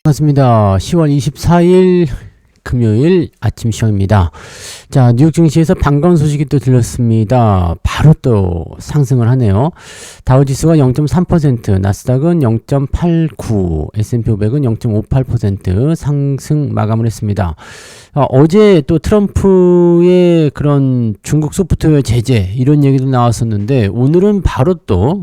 반갑습니다. 10월 24일 금요일 아침 시황입니다. 자, 뉴욕 증시에서 반가운 소식이 또 들렸습니다. 바로 또 상승을 하네요. 다우지수가 0.3%, 나스닥은 0.89, S&P 500은 0.58% 상승 마감을 했습니다. 어제 또 트럼프의 그런 중국 소프트웨어 제재 이런 얘기도 나왔었는데 오늘은 바로 또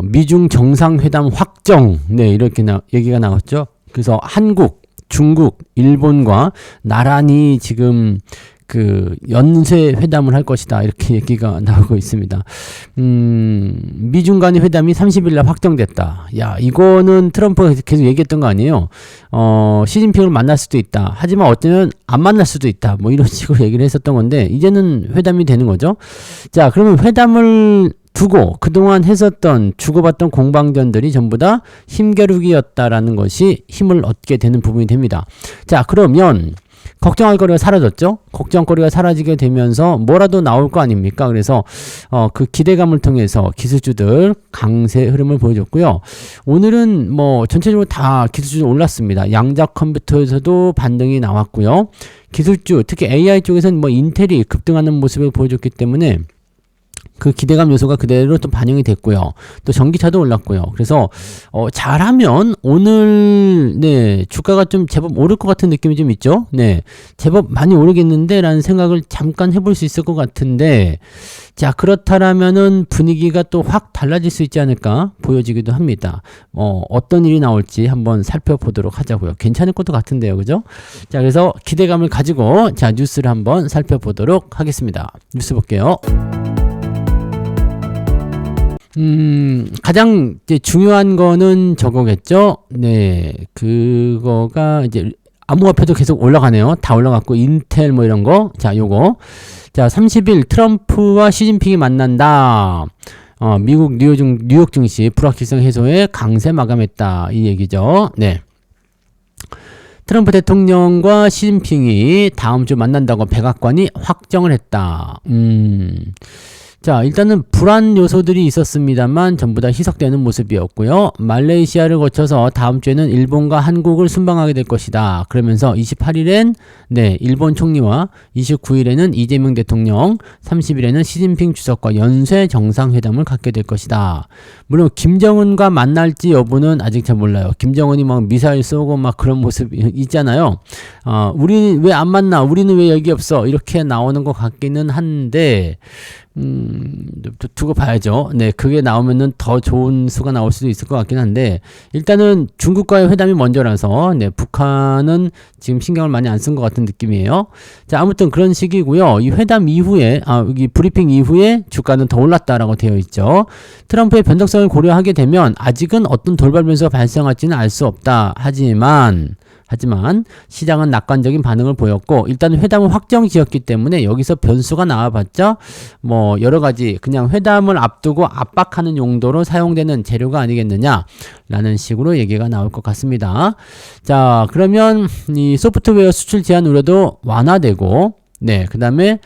미중 정상회담 확정 이렇게 얘기가 나왔죠. 그래서 한국, 중국, 일본과 나란히 지금 그 연쇄 회담을 할 것이다 이렇게 얘기가 나오고 있습니다. 미중 간의 회담이 30일 날 확정됐다. 야, 이거는 트럼프가 계속 얘기했던 거 아니에요? 시진핑을 만날 수도 있다. 하지만 어쩌면 안 만날 수도 있다. 뭐 이런 식으로 얘기를 했었던 건데 이제는 회담이 되는 거죠. 자, 그러면 회담을 두고 그동안 했었던 주고받던 공방전들이 전부 다 힘겨루기였다라는 것이 힘을 얻게 되는 부분이 됩니다. 자, 그러면 걱정할 거리가 사라졌죠? 걱정거리가 사라지게 되면서 뭐라도 나올 거 아닙니까? 그래서 그 기대감을 통해서 기술주들 강세 흐름을 보여줬고요. 오늘은 뭐 전체적으로 다 기술주들 올랐습니다. 양자 컴퓨터에서도 반등이 나왔고요. 기술주, 특히 AI 쪽에서는 뭐 인텔이 급등하는 모습을 보여줬기 때문에 그 기대감 요소가 그대로 또 반영이 됐고요. 또 전기차도 올랐고요. 그래서 잘하면 오늘 주가가 좀 제법 오를 것 같은 느낌이 좀 있죠. 제법 많이 오르겠는데 라는 생각을 잠깐 해볼 수 있을 것 같은데, 자, 그렇다라면은 분위기가 또 확 달라질 수 있지 않을까 보여지기도 합니다. 어떤 일이 나올지 한번 살펴보도록 하자고요. 괜찮을 것도 같은데요, 그죠? 자, 그래서 기대감을 가지고 자, 뉴스를 한번 살펴보도록 하겠습니다. 뉴스 볼게요. 가장 이제 중요한 거는 저거겠죠? 그거가 이제 암호화폐도 계속 올라가네요. 다 올라갔고, 인텔 뭐 이런 거. 자, 요거. 자, 30일 트럼프와 시진핑이 만난다. 미국 뉴욕 증시 불확실성 해소에 강세 마감했다. 이 얘기죠. 트럼프 대통령과 시진핑이 다음 주 만난다고 백악관이 확정을 했다. 자, 일단은 불안 요소들이 있었습니다만 전부 다 희석되는 모습이었고요. 말레이시아를 거쳐서 다음 주에는 일본과 한국을 순방하게 될 것이다. 그러면서 28일엔 일본 총리와 29일에는 이재명 대통령, 30일에는 시진핑 주석과 연쇄 정상회담을 갖게 될 것이다. 물론 김정은과 만날지 여부는 아직 잘 몰라요. 김정은이 막 미사일 쏘고 막 그런 모습 있잖아요. 우리 왜 안 만나? 우리는 왜 여기 없어? 이렇게 나오는 것 같기는 한데 두고 봐야죠. 그게 나오면은 더 좋은 수가 나올 수도 있을 것 같긴 한데, 일단은 중국과의 회담이 먼저라서, 북한은 지금 신경을 많이 안 쓴 것 같은 느낌이에요. 자, 아무튼 그런 식이고요. 이 회담 이후에, 여기 브리핑 이후에 주가는 더 올랐다라고 되어 있죠. 트럼프의 변동성을 고려하게 되면 아직은 어떤 돌발 변수가 발생할지는 알 수 없다. 하지만 시장은 낙관적인 반응을 보였고, 일단 회담은 확정 지었기 때문에 여기서 변수가 나와봤자 뭐 여러가지 그냥 회담을 앞두고 압박하는 용도로 사용되는 재료가 아니겠느냐 라는 식으로 얘기가 나올 것 같습니다. 자, 그러면 이 소프트웨어 수출 제한 우려도 완화되고, 그 다음에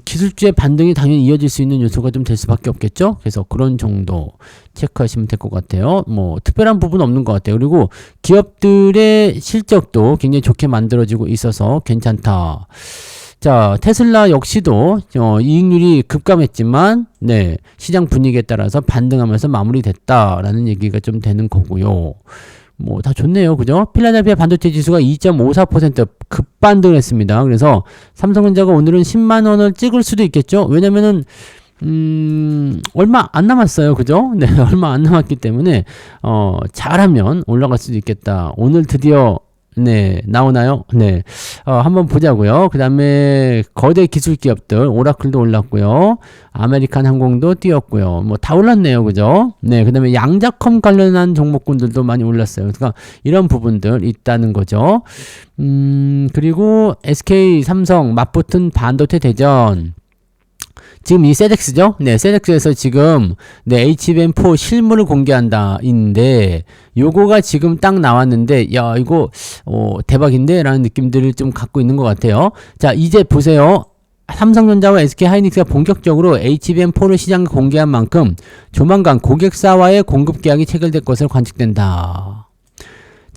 기술주의 반등이 당연히 이어질 수 있는 요소가 좀 될 수밖에 없겠죠. 그래서 그런 정도 체크하시면 될 것 같아요. 뭐 특별한 부분은 없는 것 같아요. 그리고 기업들의 실적도 굉장히 좋게 만들어지고 있어서 괜찮다. 자, 테슬라 역시도 이익률이 급감했지만 시장 분위기에 따라서 반등하면서 마무리됐다라는 얘기가 좀 되는 거고요. 뭐 다 좋네요. 그죠? 필라델피아 반도체 지수가 2.54% 급반등을 했습니다. 그래서 삼성전자가 오늘은 10만 원을 찍을 수도 있겠죠? 왜냐면은 얼마 안 남았어요. 그죠? 얼마 안 남았기 때문에 잘하면 올라갈 수도 있겠다. 오늘 드디어 나오나요? 한번 보자고요. 그 다음에 거대 기술 기업들, 오라클도 올랐고요. 아메리칸 항공도 뛰었고요. 뭐 다 올랐네요. 그죠? 그 다음에 양자컴 관련한 종목군들도 많이 올랐어요. 그러니까 이런 부분들 있다는 거죠. 그리고 SK, 삼성 맞붙은 반도체 대전. 지금 이 세덱스죠? 세덱스에서 지금 HBM4 실물을 공개한다인데, 요거가 지금 딱 나왔는데, 야, 이거 대박인데? 라는 느낌들을 좀 갖고 있는 것 같아요. 자, 이제 보세요. 삼성전자와 SK하이닉스가 본격적으로 HBM4를 시장에 공개한 만큼 조만간 고객사와의 공급 계약이 체결될 것으로 관측된다.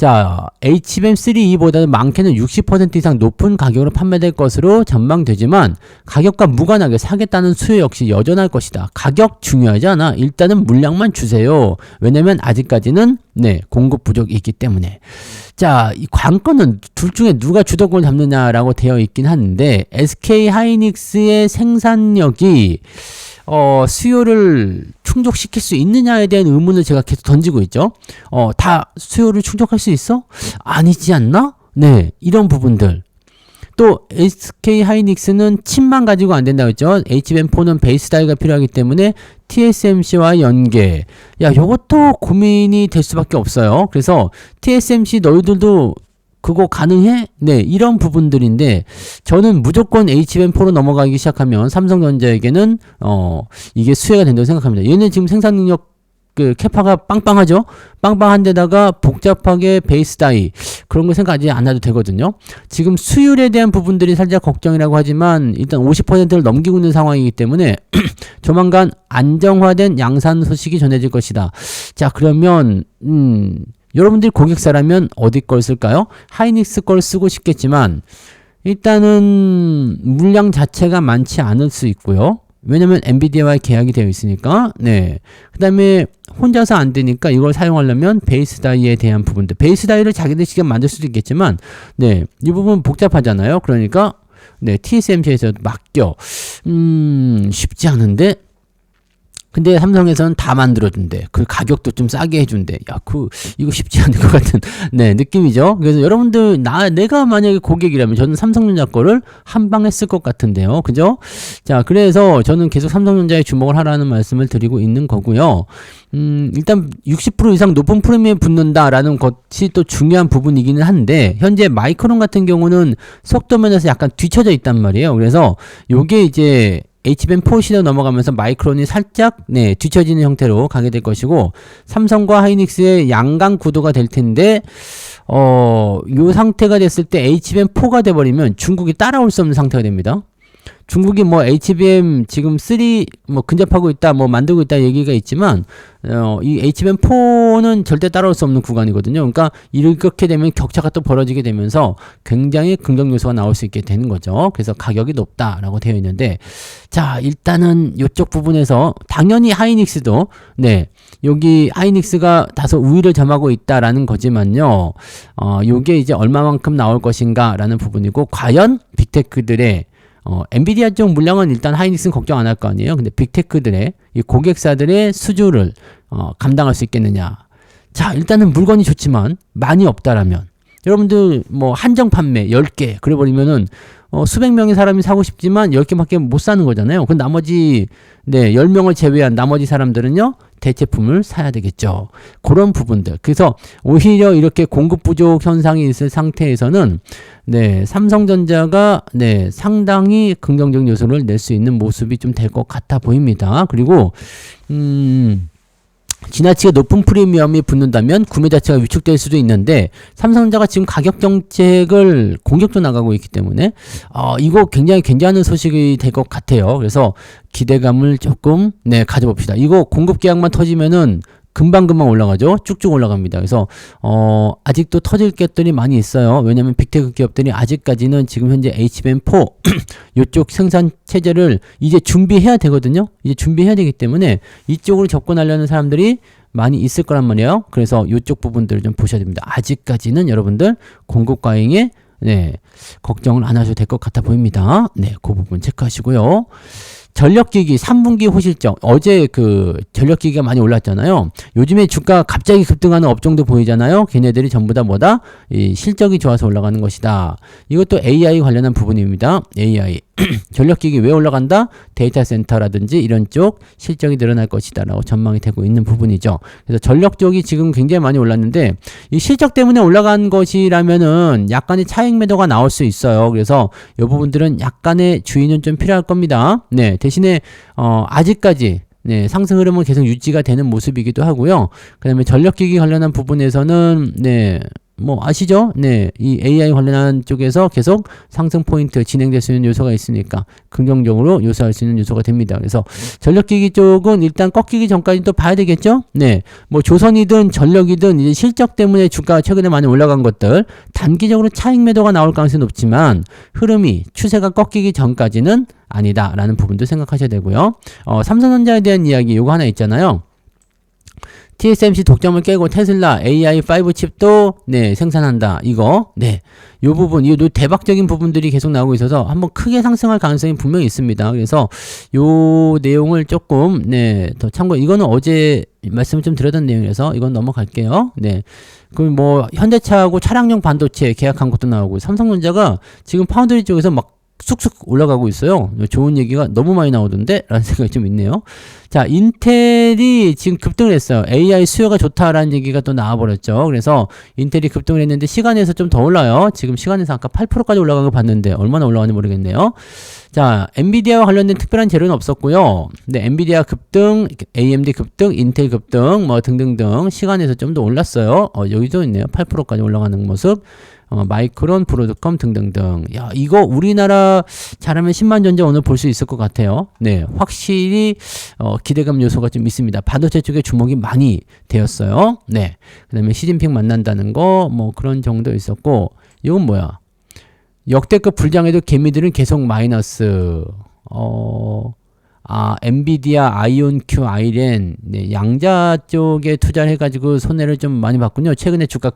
자, HBM3E보다는 많게는 60% 이상 높은 가격으로 판매될 것으로 전망되지만 가격과 무관하게 사겠다는 수요 역시 여전할 것이다. 가격 중요하지 않아. 일단은 물량만 주세요. 왜냐면 아직까지는 공급 부족이 있기 때문에. 자, 이 관건은 둘 중에 누가 주도권을 잡느냐라고 되어 있긴 하는데 SK 하이닉스의 생산력이 수요를 충족시킬 수 있느냐에 대한 의문을 제가 계속 던지고 있죠. 다 수요를 충족할 수 있어? 아니지 않나? 네, 이런 부분들. 또 SK 하이닉스는 칩만 가지고 안 된다고 했죠. HBM4는 베이스 다이가 필요하기 때문에 TSMC와 연계. 야, 요것도 고민이 될 수밖에 없어요. 그래서 TSMC 너희들도 그거 가능해? 네, 이런 부분들인데 저는 무조건 HBM4로 넘어가기 시작하면 삼성전자에게는 이게 수혜가 된다고 생각합니다. 얘네 지금 생산 능력 그 캐파가 빵빵하죠? 빵빵한 데다가 복잡하게 베이스 다이 그런 거 생각하지 않아도 되거든요. 지금 수율에 대한 부분들이 살짝 걱정이라고 하지만 일단 50%를 넘기고 있는 상황이기 때문에 조만간 안정화된 양산 소식이 전해질 것이다. 자, 그러면 여러분들이 고객사라면 어디 걸 쓸까요? 하이닉스 걸 쓰고 싶겠지만 일단은 물량 자체가 많지 않을 수 있고요. 왜냐면 엔비디아와의 계약이 되어 있으니까. 네. 그 다음에 혼자서 안 되니까 이걸 사용하려면 베이스 다이에 대한 부분들. 베이스 다이를 자기들 직접 만들 수도 있겠지만 네. 이 부분 복잡하잖아요. 그러니까 TSMC에서 맡겨. 쉽지 않은데 근데 삼성에서는 다 만들어준대. 그 가격도 좀 싸게 해준대. 야, 이거 쉽지 않은 것 같은, 느낌이죠. 그래서 여러분들, 내가 만약에 고객이라면 저는 삼성전자 거를 한 방에 쓸 것 같은데요. 그죠? 자, 그래서 저는 계속 삼성전자에 주목을 하라는 말씀을 드리고 있는 거고요. 일단 60% 이상 높은 프리미엄에 붙는다라는 것이 또 중요한 부분이기는 한데, 현재 마이크론 같은 경우는 속도 면에서 약간 뒤쳐져 있단 말이에요. 그래서 요게 이제, HBM4 시대로 넘어가면서 마이크론이 살짝 뒤처지는 형태로 가게 될 것이고 삼성과 하이닉스의 양강 구도가 될 텐데 요 상태가 됐을 때 HBM4가 돼버리면 중국이 따라올 수 없는 상태가 됩니다. 중국이 뭐 HBM 지금 3 뭐 근접하고 있다, 뭐 만들고 있다 얘기가 있지만 이 HBM4는 절대 따라올 수 없는 구간이거든요. 그러니까 이렇게 되면 격차가 또 벌어지게 되면서 굉장히 긍정 요소가 나올 수 있게 되는 거죠. 그래서 가격이 높다라고 되어 있는데 자, 일단은 이쪽 부분에서 당연히 하이닉스도 여기 하이닉스가 다소 우위를 점하고 있다라는 거지만요. 요게 이제 얼마만큼 나올 것인가라는 부분이고 과연 빅테크들의 엔비디아 쪽 물량은 일단 하이닉스는 걱정 안 할 거 아니에요. 근데 빅테크들의 이 고객사들의 수주를 감당할 수 있겠느냐. 자, 일단은 물건이 좋지만 많이 없다라면 여러분들 뭐 한정 판매 10개 그래 버리면은 수백 명의 사람이 사고 싶지만 10개밖에 못 사는 거잖아요. 그 나머지 10명을 제외한 나머지 사람들은요. 대체품을 사야 되겠죠. 그런 부분들. 그래서 오히려 이렇게 공급 부족 현상이 있을 상태에서는 삼성전자가 상당히 긍정적 요소를 낼 수 있는 모습이 좀 될 것 같아 보입니다. 그리고 지나치게 높은 프리미엄이 붙는다면 구매 자체가 위축될 수도 있는데 삼성전자가 지금 가격 정책을 공격적으로 나가고 있기 때문에 이거 굉장히 괜찮은 소식이 될 것 같아요. 그래서 기대감을 조금 가져봅시다. 이거 공급 계약만 터지면은 금방금방 올라가죠. 쭉쭉 올라갑니다. 그래서 아직도 터질 것들이 많이 있어요. 왜냐하면 빅테크 기업들이 아직까지는 지금 현재 HBM4 이쪽 생산 체제를 이제 준비해야 되거든요. 이제 준비해야 되기 때문에 이쪽으로 접근하려는 사람들이 많이 있을 거란 말이에요. 그래서 이쪽 부분들을 좀 보셔야 됩니다. 아직까지는 여러분들 공급 과잉에 걱정을 안 하셔도 될 것 같아 보입니다. 그 부분 체크하시고요. 전력기기 3분기 호실적 어제 그 전력기기가 많이 올랐잖아요. 요즘에 주가 갑자기 급등하는 업종도 보이잖아요. 걔네들이 전부 다 뭐다? 이 실적이 좋아서 올라가는 것이다. 이것도 AI 관련한 부분입니다. AI 전력기기 왜 올라간다? 데이터 센터라든지 이런 쪽 실적이 늘어날 것이다 라고 전망이 되고 있는 부분이죠. 그래서 전력 쪽이 지금 굉장히 많이 올랐는데 이 실적 때문에 올라간 것이라면은 약간의 차익 매도가 나올 수 있어요. 그래서 이 부분들은 약간의 주의는 좀 필요할 겁니다. 대신에 아직까지 상승 흐름은 계속 유지가 되는 모습이기도 하고요. 그 다음에 전력기기 관련한 부분에서는 뭐 아시죠? 네, 이 AI 관련한 쪽에서 계속 상승 포인트 진행될 수 있는 요소가 있으니까 긍정적으로 요소할 수 있는 요소가 됩니다. 그래서 전력기기 쪽은 일단 꺾이기 전까지 또 봐야 되겠죠? 네, 뭐 조선이든 전력이든 이제 실적 때문에 주가가 최근에 많이 올라간 것들 단기적으로 차익 매도가 나올 가능성이 높지만 흐름이 추세가 꺾이기 전까지는 아니다라는 부분도 생각하셔야 되고요. 삼성전자에 대한 이야기 요거 하나 있잖아요. TSMC 독점을 깨고 테슬라 AI5 칩도 네 생산한다. 이거 네 요 부분 이 대박적인 부분들이 계속 나오고 있어서 한번 크게 상승할 가능성이 분명히 있습니다. 그래서 요 내용을 조금 네 더 참고 이거는 어제 말씀을 좀 드렸던 내용이라서 이건 넘어갈게요. 네. 그럼 뭐 현대차하고 차량용 반도체 계약한 것도 나오고 삼성전자가 지금 파운드리 쪽에서 막 쑥쑥 올라가고 있어요. 좋은 얘기가 너무 많이 나오던데? 라는 생각이 좀 있네요. 자, 인텔이 지금 급등을 했어요. AI 수요가 좋다라는 얘기가 또 나와버렸죠. 그래서 인텔이 급등을 했는데 시간에서 좀 더 올라요. 지금 시간에서 아까 8%까지 올라간 거 봤는데 얼마나 올라가는지 모르겠네요. 자, 엔비디아와 관련된 특별한 재료는 없었고요. 근데 엔비디아 급등, AMD 급등, 인텔 급등, 뭐 등등등 시간에서 좀 더 올랐어요. 여기도 있네요. 8%까지 올라가는 모습. 마이크론, 브로드컴 등등등. 야, 이거 우리나라 잘하면 10만 전자 오늘 볼 수 있을 것 같아요. 네, 확실히 기대감 요소가 좀 있습니다. 반도체 쪽에 주목이 많이 되었어요. 네, 그다음에 시진핑 만난다는 거 뭐 그런 정도 있었고, 이건 뭐야? 역대급 불장해도 개미들은 계속 마이너스. 엔비디아, 아이온큐, 아이렌, 네, 양자 쪽에 투자를 해가지고 손해를 좀 많이 봤군요. 최근에 주가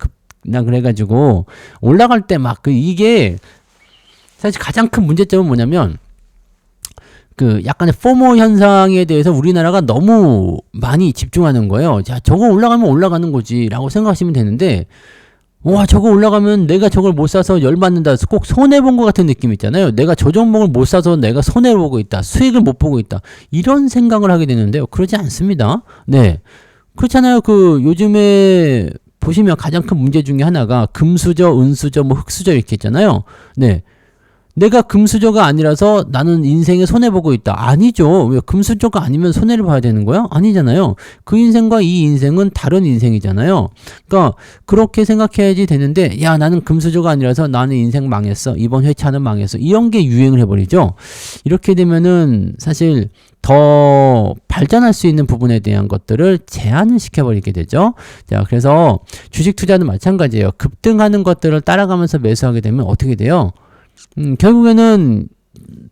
나 그래가지고 올라갈 때 막 이게 사실 가장 큰 문제점은 뭐냐면 그 약간의 포모 현상에 대해서 우리나라가 너무 많이 집중하는 거예요. 자, 저거 올라가면 올라가는 거지 라고 생각하시면 되는데 와, 저거 올라가면 내가 저걸 못 사서 열받는다. 꼭 손해본 것 같은 느낌 있잖아요. 내가 저 종목을 못 사서 내가 손해를 보고 있다. 수익을 못 보고 있다. 이런 생각을 하게 되는데요. 그러지 않습니다. 네. 그렇잖아요. 요즘에 보시면 가장 큰 문제 중에 하나가 금수저, 은수저, 뭐 흑수저 이렇게 있잖아요. 네. 내가 금수저가 아니라서 나는 인생에 손해보고 있다. 아니죠. 왜 금수저가 아니면 손해를 봐야 되는 거야? 아니잖아요. 그 인생과 이 인생은 다른 인생이잖아요. 그러니까 그렇게 생각해야지 되는데 야, 나는 금수저가 아니라서 나는 인생 망했어. 이번 회차는 망했어. 이런 게 유행을 해버리죠. 이렇게 되면은 사실 더 발전할 수 있는 부분에 대한 것들을 제한을 시켜버리게 되죠. 자, 그래서 주식 투자는 마찬가지예요. 급등하는 것들을 따라가면서 매수하게 되면 어떻게 돼요? 결국에는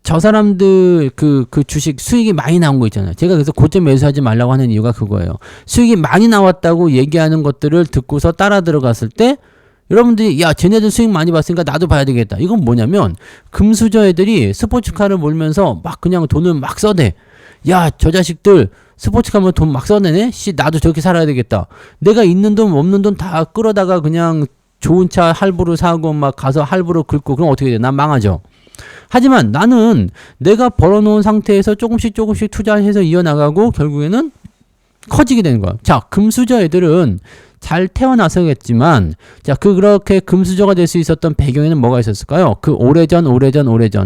저 사람들 그 주식 수익이 많이 나온 거 있잖아요. 제가 그래서 고점 매수하지 말라고 하는 이유가 그거예요. 수익이 많이 나왔다고 얘기하는 것들을 듣고서 따라 들어갔을 때 여러분들이 야, 쟤네들 수익 많이 봤으니까 나도 봐야 되겠다. 이건 뭐냐면 금수저 애들이 스포츠카를 몰면서 막 그냥 돈을 막 써대. 야, 저 자식들 스포츠카면 돈 막 써내네? 나도 저렇게 살아야 되겠다. 내가 있는 돈 없는 돈 다 끌어다가 그냥 좋은 차 할부로 사고 막 가서 할부로 긁고 그럼 어떻게 돼? 난 망하죠. 하지만 나는 내가 벌어놓은 상태에서 조금씩 투자해서 이어나가고 결국에는 커지게 되는 거야. 자, 금수저 애들은 잘 태어나서겠지만 자, 그렇게 금수저가 될 수 있었던 배경에는 뭐가 있었을까요? 그 오래전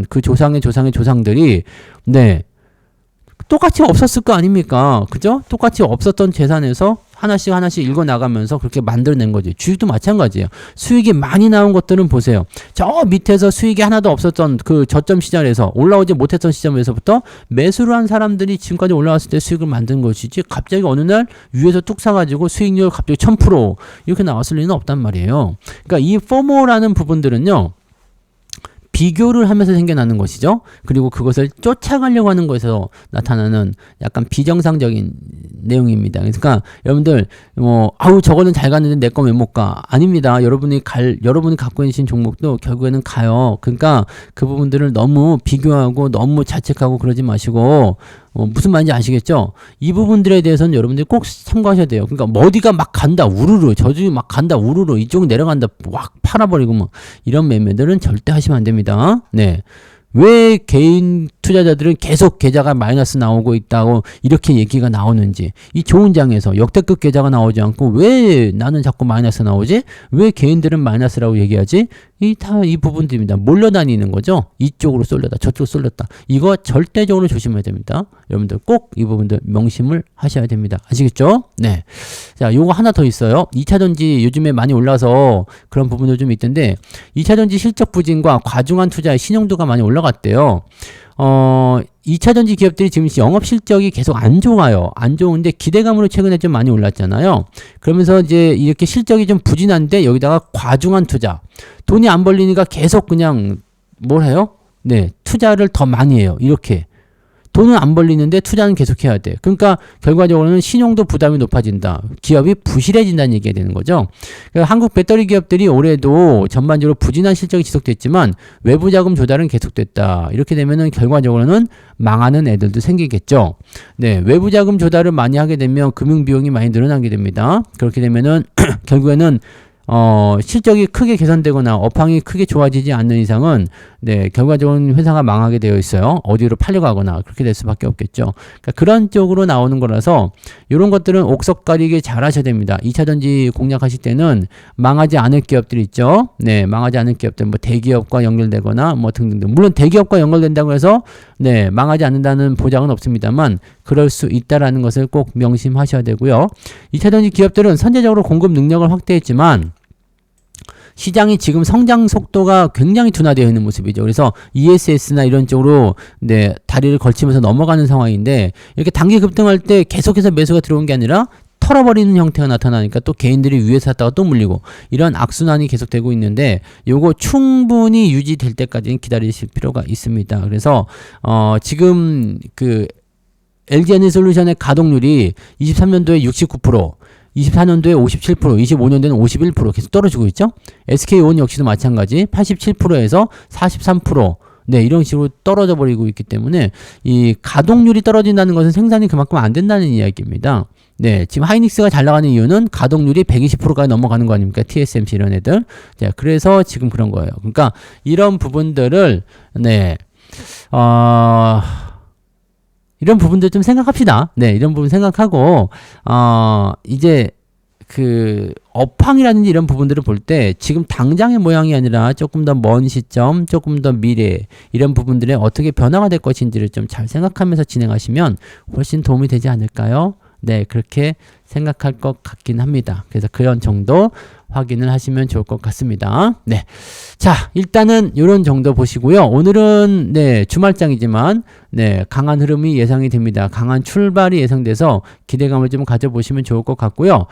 그 조상의 조상들이 네, 똑같이 없었을 거 아닙니까? 그죠? 똑같이 없었던 재산에서 하나씩 읽어나가면서 그렇게 만들어낸 거지. 주식도 마찬가지예요. 수익이 많이 나온 것들은 보세요. 저 밑에서 수익이 하나도 없었던 그 저점 시절에서 올라오지 못했던 시점에서부터 매수를 한 사람들이 지금까지 올라왔을 때 수익을 만든 것이지 갑자기 어느 날 위에서 뚝 사가지고 수익률 갑자기 1000% 이렇게 나왔을 리는 없단 말이에요. 그러니까 이 포모라는 부분들은요. 비교를 하면서 생겨나는 것이죠. 그리고 그것을 쫓아가려고 하는 것에서 나타나는 약간 비정상적인 내용입니다. 그러니까 여러분들 아우 저거는 잘 갔는데 내 거 왜 못 가? 아닙니다. 여러분이 갖고 계신 종목도 결국에는 가요. 그러니까 그 부분들을 너무 비교하고 너무 자책하고 그러지 마시고 무슨 말인지 아시겠죠? 이 부분들에 대해서는 여러분들이 꼭 참고하셔야 돼요. 그러니까 어디가 막 간다 우르르 저쪽이 막 간다 우르르 이쪽 내려간다 확 팔아버리고 뭐 이런 매매들은 절대 하시면 안 됩니다. 네. 왜 개인 투자자들은 계속 계좌가 마이너스 나오고 있다고 이렇게 얘기가 나오는지, 이 좋은 장에서 역대급 계좌가 나오지 않고 왜 나는 자꾸 마이너스 나오지? 왜 개인들은 마이너스라고 얘기하지? 이 부분들입니다. 몰려다니는 거죠. 이쪽으로 쏠렸다, 저쪽으로 쏠렸다. 이거 절대적으로 조심해야 됩니다. 여러분들 꼭 이 부분들 명심을 하셔야 됩니다. 아시겠죠? 네. 자, 요거 하나 더 있어요. 2차전지 요즘에 많이 올라서 그런 부분도 좀 있던데, 2차전지 실적 부진과 과중한 투자의 신용도가 많이 올라갔대요. 2차전지 기업들이 지금 영업 실적이 계속 안 좋아요. 안 좋은데 기대감으로 최근에 좀 많이 올랐잖아요. 그러면서 이제 이렇게 실적이 좀 부진한데 여기다가 과중한 투자. 돈이 안 벌리니까 계속 그냥 뭘 해요? 네, 투자를 더 많이 해요. 이렇게. 돈은 안 벌리는데 투자는 계속 해야 돼. 그러니까 결과적으로는 신용도 부담이 높아진다. 기업이 부실해진다는 얘기가 되는 거죠. 그러니까 한국 배터리 기업들이 올해도 전반적으로 부진한 실적이 지속됐지만 외부 자금 조달은 계속됐다. 이렇게 되면은 결과적으로는 망하는 애들도 생기겠죠. 네, 외부 자금 조달을 많이 하게 되면 금융 비용이 많이 늘어나게 됩니다. 그렇게 되면은 결국에는 실적이 크게 개선되거나 업황이 크게 좋아지지 않는 이상은 네, 결과적으로는 회사가 망하게 되어 있어요. 어디로 팔려가거나 그렇게 될 수밖에 없겠죠. 그러니까 그런 쪽으로 나오는 거라서 이런 것들은 옥석 가리게 잘 하셔야 됩니다. 2차전지 공략하실 때는 망하지 않을 기업들 있죠. 네, 망하지 않을 기업들, 뭐 대기업과 연결되거나 뭐 등등등. 물론 대기업과 연결된다고 해서 네, 망하지 않는다는 보장은 없습니다만 그럴 수 있다라는 것을 꼭 명심하셔야 되고요. 2차전지 기업들은 선제적으로 공급 능력을 확대했지만 시장이 지금 성장 속도가 굉장히 둔화되어 있는 모습이죠. 그래서 ESS나 이런 쪽으로 네, 다리를 걸치면서 넘어가는 상황인데 이렇게 단기 급등할 때 계속해서 매수가 들어온 게 아니라 털어버리는 형태가 나타나니까 또 개인들이 위에서 샀다가 또 물리고 이런 악순환이 계속되고 있는데 요거 충분히 유지될 때까지는 기다리실 필요가 있습니다. 그래서 지금 그 LG에너지솔루션의 가동률이 23년도에 69%, 24년도에 57%, 25년도에는 51% 계속 떨어지고 있죠. SK온 역시도 마찬가지 87%에서 43%, 네, 이런 식으로 떨어져 버리고 있기 때문에 이 가동률이 떨어진다는 것은 생산이 그만큼 안 된다는 이야기입니다. 네, 지금 하이닉스가 잘 나가는 이유는 가동률이 120%까지 넘어가는 거 아닙니까? TSMC 이런 애들. 자, 그래서 지금 그런 거예요. 그러니까 이런 부분들을 네, 이런 부분들 좀 생각합시다. 네, 이런 부분 생각하고, 이제, 업황이라든지 이런 부분들을 볼 때 지금 당장의 모양이 아니라 조금 더 먼 시점, 조금 더 미래, 이런 부분들에 어떻게 변화가 될 것인지를 좀 잘 생각하면서 진행하시면 훨씬 도움이 되지 않을까요? 네, 그렇게 생각할 것 같긴 합니다. 그래서 그런 정도 확인을 하시면 좋을 것 같습니다. 네. 자, 일단은 이런 정도 보시고요. 오늘은 네, 주말장이지만 네, 강한 흐름이 예상이 됩니다. 강한 출발이 예상돼서 기대감을 좀 가져보시면 좋을 것 같고요.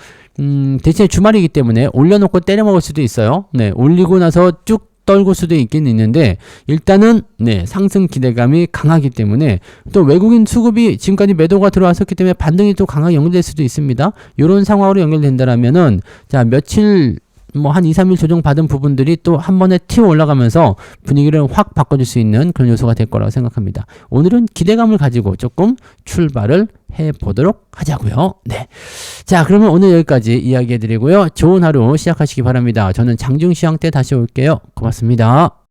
대신에 주말이기 때문에 올려놓고 때려 먹을 수도 있어요. 네, 올리고 나서 쭉 떨굴 수도 있긴 있는데 일단은 네, 상승 기대감이 강하기 때문에 또 외국인 수급이 지금까지 매도가 들어왔었기 때문에 반등이 또 강하게 연결될 수도 있습니다. 이런 상황으로 연결된다라면은 자, 며칠 뭐 한 2, 3일 조정 받은 부분들이 또 한 번에 튀어 올라가면서 분위기를 확 바꿔줄 수 있는 그런 요소가 될 거라고 생각합니다. 오늘은 기대감을 가지고 조금 출발을 해보도록 하자고요. 네. 자, 그러면 오늘 여기까지 이야기해드리고요. 좋은 하루 시작하시기 바랍니다. 저는 장중시황 때 다시 올게요. 고맙습니다.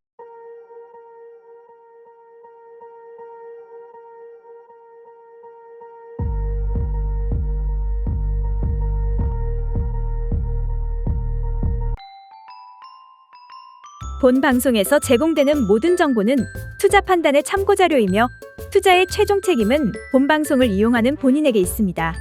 본 방송에서 제공되는 모든 정보는 투자 판단의 참고 자료이며 투자의 최종 책임은 본 방송을 이용하는 본인에게 있습니다.